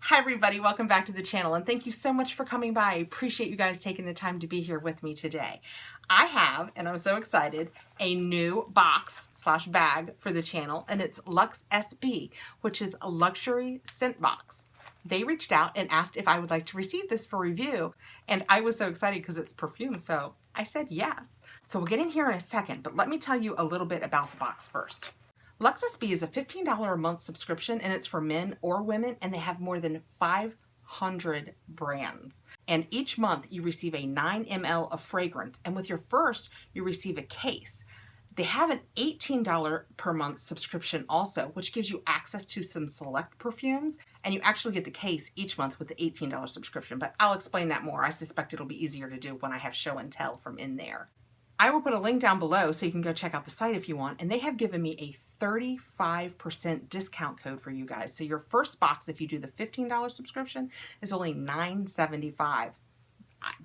Hi everybody, welcome back to the channel and thank you so much for coming by. I appreciate you guys taking the time to be here with me today. I have, and I'm so excited, a new box slash bag for the channel, and it's Lux SB, which is a luxury scent box. They reached out and asked if I would like to receive this for review, and I was so excited because it's perfume, so I said yes. So we'll get in here in a second, but let me tell you a little bit about the box first. Lux SB is a $15 a month subscription, and it's for men or women, and they have more than 500 brands. And each month you receive a 9 ml of fragrance, and with your first you receive a case. They have an $18 per month subscription also, which gives you access to some select perfumes, and you actually get the case each month with the $18 subscription, but I'll explain that more. I suspect it'll be easier to do when I have show and tell from in there. I will put a link down below so you can go check out the site if you want, and they have given me a 35% discount code for you guys. So your first box, if you do the $15 subscription, is only $9.75.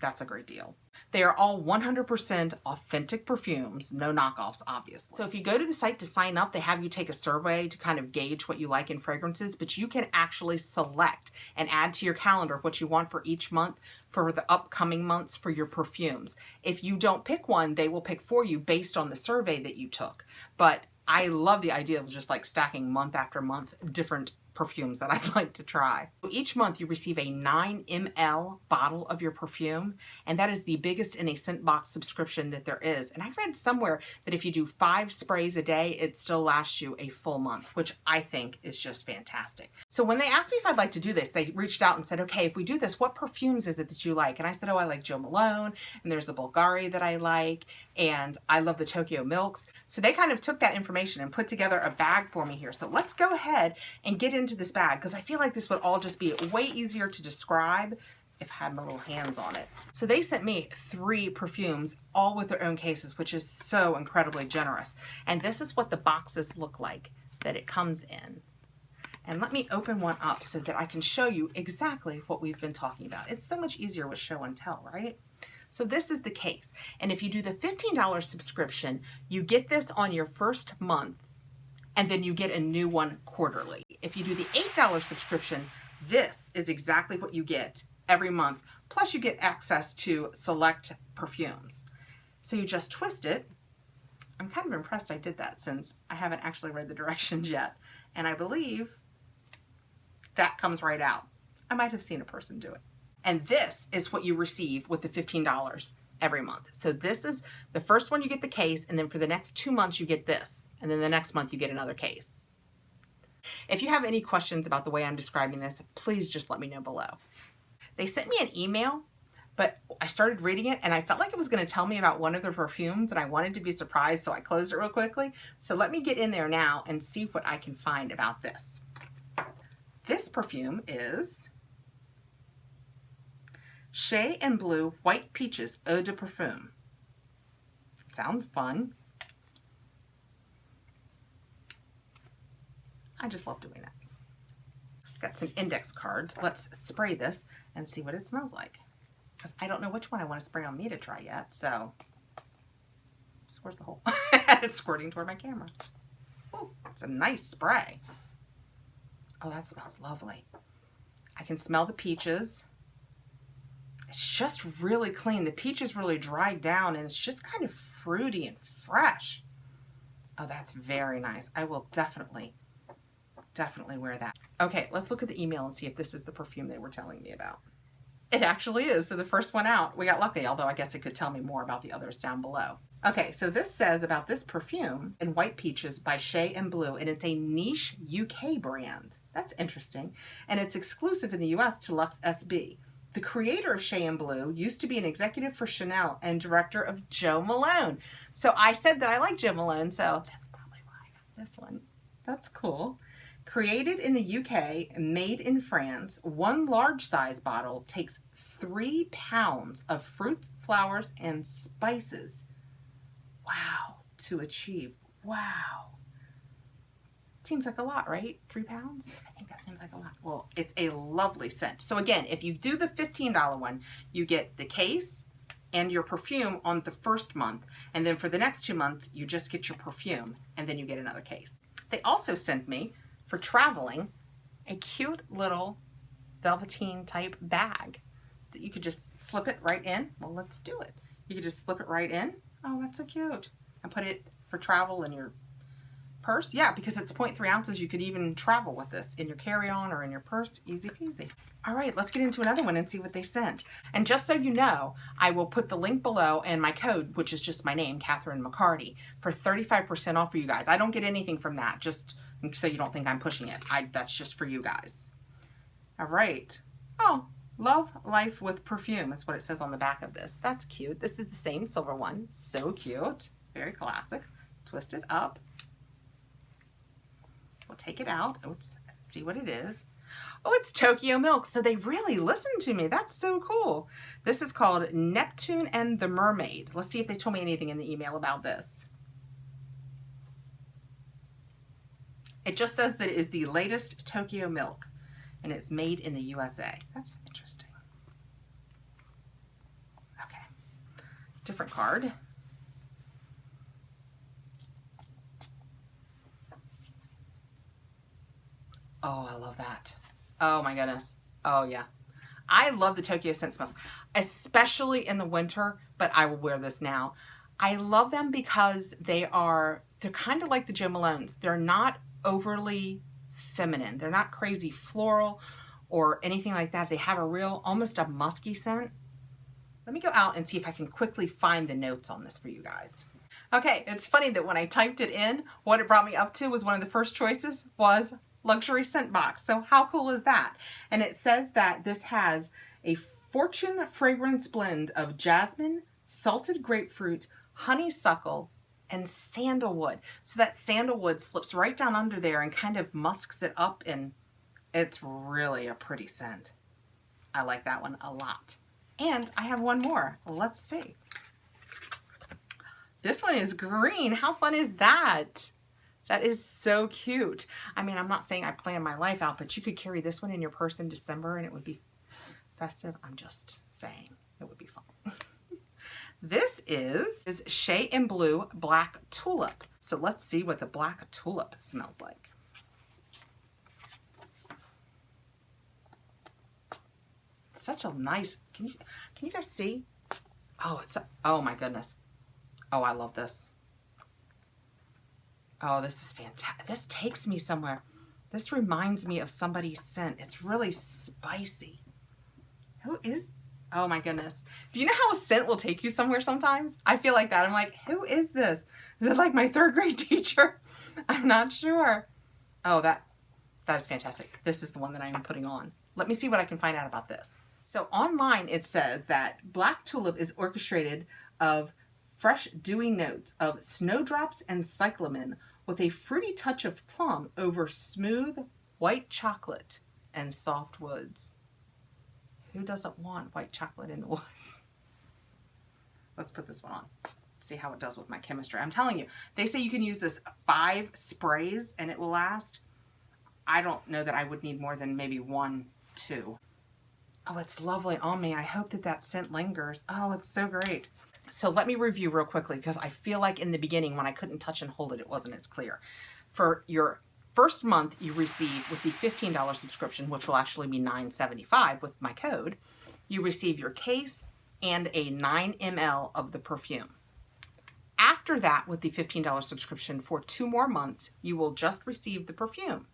That's a great deal. They are all 100% authentic perfumes, no knockoffs, obviously. So if you go to the site to sign up, they have you take a survey to kind of gauge what you like in fragrances, but you can actually select and add to your calendar what you want for each month for the upcoming months for your perfumes. If you don't pick one, they will pick for you based on the survey that you took. But I love the idea of just like stacking month after month different perfumes that I'd like to try. Each month you receive a 9 ml bottle of your perfume, and that is the biggest in a scent box subscription that there is. And I read somewhere that if you do 5 sprays a day, it still lasts you a full month, which I think is just fantastic. So when they asked me if I'd like to do this, they reached out and said, okay, if we do this, what perfumes is it that you like? And I said, oh, I like Jo Malone, and there's a Bulgari that I like, and I love the Tokyo Milks. So they kind of took that information and put together a bag for me here. So let's go ahead and get into this bag, because I feel like this would all just be way easier to describe if I had my little hands on it. So they sent me 3 perfumes, all with their own cases, which is so incredibly generous. And this is what the boxes look like that it comes in. And let me open one up so that I can show you exactly what we've been talking about. It's so much easier with show and tell, right? So this is the case. And if you do the $15 subscription, you get this on your first month, and then you get a new one quarterly. If you do the $8 subscription, this is exactly what you get every month. Plus you get access to select perfumes. So you just twist it. I'm kind of impressed I did that since I haven't actually read the directions yet. And I believe that comes right out. I might have seen a person do it. And this is what you receive with the $15 every month. So this is the first one, you get the case, and then for the next 2 months you get this, and then the next month you get another case. If you have any questions about the way I'm describing this, please just let me know below. They sent me an email, but I started reading it and I felt like it was going to tell me about one of their perfumes, and I wanted to be surprised, so I closed it real quickly. So let me get in there now and see what I can find about this. This perfume is Shea and Blue White Peaches Eau de Perfume. Sounds fun. I just love doing that. Got some index cards. Let's spray this and see what it smells like, because I don't know which one I want to spray on me to try yet. So, where's the hole? It's squirting toward my camera. Oh, it's a nice spray. Oh, that smells lovely. I can smell the peaches. It's just really clean. The peach is really dried down, and it's just kind of fruity and fresh. Oh, that's very nice. I will definitely wear that. Okay, let's look at the email and see if this is the perfume they were telling me about. It actually is. So the first one out, we got lucky, although I guess it could tell me more about the others down below. Okay, so this says about this perfume in White Peaches by Shea and Blue, and it's a niche UK brand. That's interesting. And it's exclusive in the US to Lux SB. The creator of Shea and Blue used to be an executive for Chanel and director of Jo Malone. So I said that I like Jo Malone, so that's probably why I got this one. That's cool. Created in the UK, made in France, one large size bottle takes 3 pounds of fruits, flowers, and spices. Wow, to achieve. Wow. Seems like a lot, right? 3 pounds? I think that seems like a lot. Well, it's a lovely scent. So again, if you do the $15 one, you get the case and your perfume on the first month. And then for the next 2 months, you just get your perfume, and then you get another case. They also sent me, for traveling, a cute little velveteen type bag that you could just slip it right in. Well, let's do it. You could just slip it right in. Oh, that's so cute. And put it for travel in your purse. Yeah, because it's 0.3 ounces. You could even travel with this in your carry-on or in your purse. Easy peasy. All right, let's get into another one and see what they sent. And just so you know, I will put the link below and my code, which is just my name, KATHRINMCCARTY, for 35% off for you guys. I don't get anything from that, just so you don't think I'm pushing it. That's just for you guys. All right. Oh, love life with perfume is what it says on the back of this. That's cute. This is the same silver one. So cute. Very classic. Twist it up. We'll take it out. Let's see what it is. Oh, it's Tokyo Milk. So they really listened to me. That's so cool. This is called Neptune and the Mermaid. Let's see if they told me anything in the email about this. It just says that it is the latest Tokyo Milk and it's made in the USA. That's interesting. Okay. Different card. Oh, I love that. Oh my goodness. Oh yeah. I love the Tokyo scent smells, especially in the winter, but I will wear this now. I love them because they're kind of like the Jo Malones. They're not overly feminine. They're not crazy floral or anything like that. They have a real, almost a musky scent. Let me go out and see if I can quickly find the notes on this for you guys. Okay, it's funny that when I typed it in, what it brought me up to was one of the first choices was luxury scent box. So how cool is that? And it says that this has a fortune fragrance blend of jasmine, salted grapefruit, honeysuckle, and sandalwood. So that sandalwood slips right down under there and kind of musks it up, and it's really a pretty scent. I like that one a lot. And I have one more. Let's see. This one is green. How fun is that? That is so cute. I mean, I'm not saying I plan my life out, but you could carry this one in your purse in December and it would be festive. I'm just saying it would be fun. This is Shea in Blue Black Tulip. So let's see what the Black Tulip smells like. It's such a nice, can you guys see? Oh, oh my goodness. Oh, I love this. Oh, this is fantastic. This takes me somewhere. This reminds me of somebody's scent. It's really spicy. Who is, oh my goodness. Do you know how a scent will take you somewhere sometimes? I feel like that. I'm like, who is this? Is it like my third grade teacher? I'm not sure. Oh, that is fantastic. This is the one that I am putting on. Let me see what I can find out about this. So online it says that Black Tulip is orchestrated of fresh dewy notes of snowdrops and cyclamen with a fruity touch of plum over smooth white chocolate and soft woods. Who doesn't want white chocolate in the woods? Let's put this one on. See how it does with my chemistry. I'm telling you, they say you can use this 5 sprays and it will last. I don't know that I would need more than maybe 1, 2. Oh, it's lovely on me. I hope that that scent lingers. Oh, it's so great. So let me review real quickly because I feel like in the beginning when I couldn't touch and hold it, it wasn't as clear. For your first month, you receive with the $15 subscription, which will actually be $9.75 with my code, you receive your case and a 9 ml of the perfume. After that, with the $15 subscription for 2 more months, you will just receive the perfume.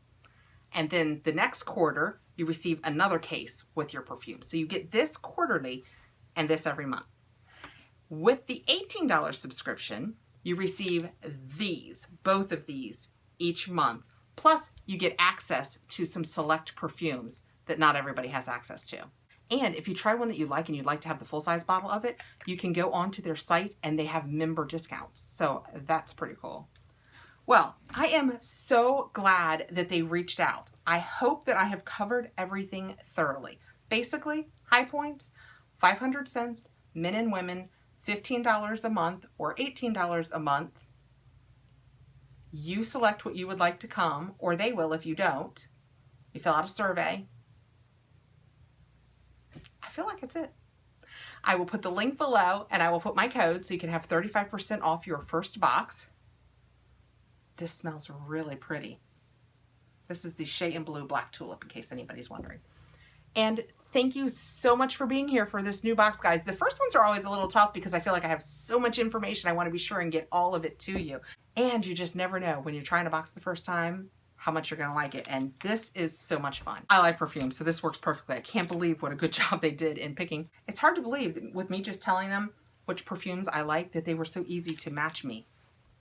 And then the next quarter, you receive another case with your perfume. So you get this quarterly and this every month. With the $18 subscription, you receive these, both of these, each month. Plus, you get access to some select perfumes that not everybody has access to. And if you try one that you like and you'd like to have the full-size bottle of it, you can go onto their site and they have member discounts. So that's pretty cool. Well, I am so glad that they reached out. I hope that I have covered everything thoroughly. Basically, high points, 500 cents, men and women, $15 a month or $18 a month. You select what you would like to come, or they will if you don't. You fill out a survey. I feel like it's it. I will put the link below and I will put my code so you can have 35% off your first box. This smells really pretty. This is the Shea in Blue Black Tulip, in case anybody's wondering. And thank you so much for being here for this new box, guys. The first ones are always a little tough because I feel like I have so much information. I want to be sure and get all of it to you. And you just never know when you're trying to box the first time how much you're going to like it. And this is so much fun. I like perfume, so this works perfectly. I can't believe what a good job they did in picking. It's hard to believe with me just telling them which perfumes I like that they were so easy to match me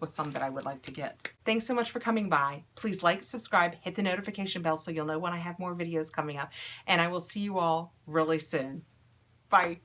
with some that I would like to get. Thanks so much for coming by. Please like, subscribe, hit the notification bell so you'll know when I have more videos coming up. And I will see you all really soon. Bye.